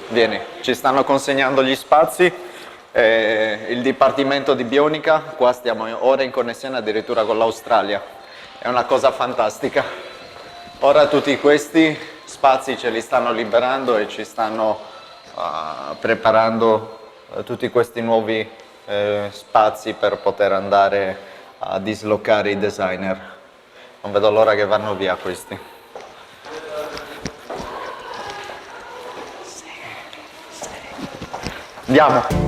vieni, ci stanno consegnando gli spazi, il Dipartimento di Bionica, qua stiamo ora in connessione addirittura con l'Australia, è una cosa fantastica. Ora tutti questi spazi ce li stanno liberando e ci stanno preparando tutti questi nuovi spazi per poter andare a dislocare i designer. Non vedo l'ora che vanno via questi. Andiamo!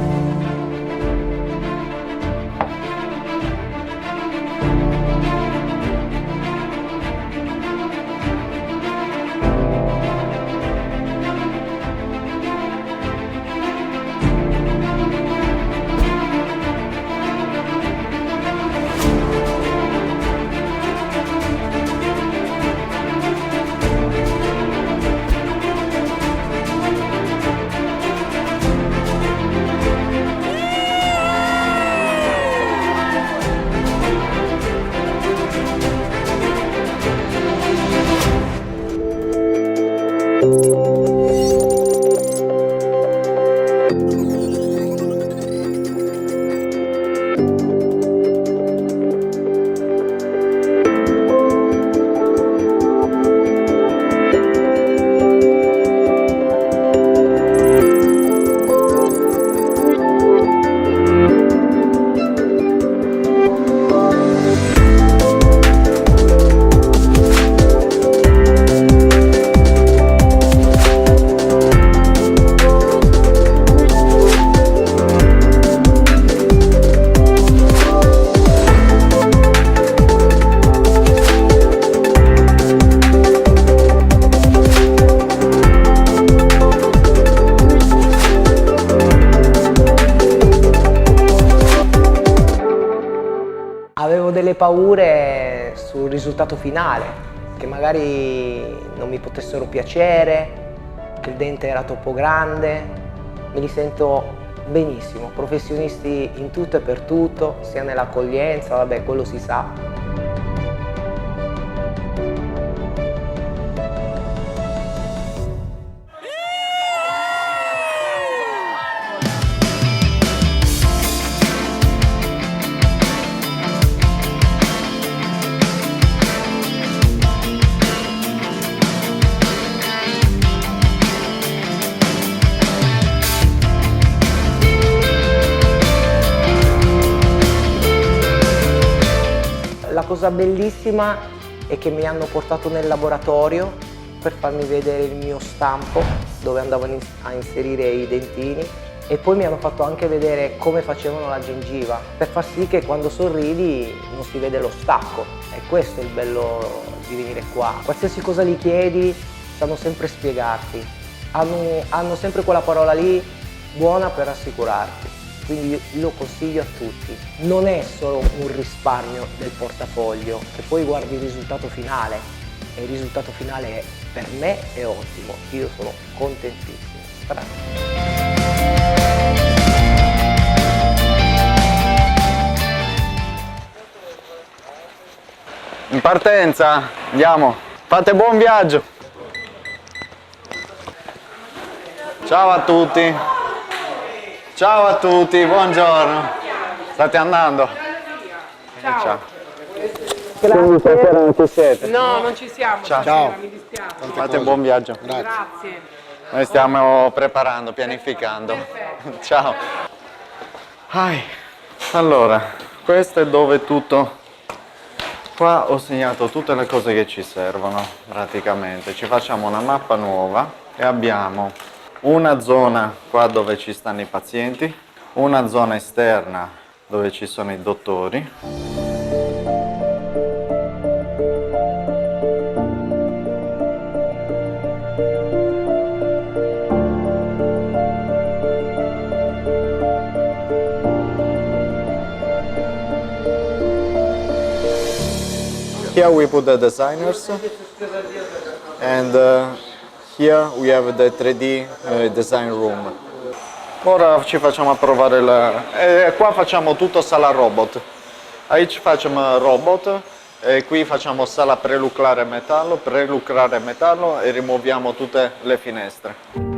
Avevo delle paure sul risultato finale, che magari non mi potessero piacere, che il dente era troppo grande. Me li sento benissimo, professionisti in tutto e per tutto, sia nell'accoglienza, vabbè, quello si sa. La cosa bellissima è che mi hanno portato nel laboratorio per farmi vedere il mio stampo dove andavo a inserire i dentini e poi mi hanno fatto anche vedere come facevano la gengiva per far sì che quando sorridi non si vede lo stacco. E questo è il bello di venire qua. Qualsiasi cosa gli chiedi sanno sempre spiegarti, hanno sempre quella parola lì buona per rassicurarti. Quindi io lo consiglio a tutti. Non è solo un risparmio del portafoglio, che poi guardi il risultato finale e il risultato finale per me è ottimo. Io sono contentissimo. In partenza, andiamo. Fate buon viaggio. Ciao a tutti. Ciao a tutti, buongiorno. State andando? Ciao. Quindi stasera non ci siete? No, non ci siamo. Ciao. Stasera, mi dispiace. Fate buon viaggio. Grazie. Noi stiamo preparando, pianificando. Ciao. Allora, questo è dove tutto. Qua ho segnato tutte le cose che ci servono, praticamente. Ci facciamo una mappa nuova e abbiamo una zona qua dove ci stanno i pazienti, una zona esterna dove ci sono i dottori. Here we put the designers and here we have the 3D design room. Ora ci facciamo provare qua facciamo tutto sala robot. Aici facem robot e qui facciamo sala prelucrare metallo e rimuoviamo tutte le finestre.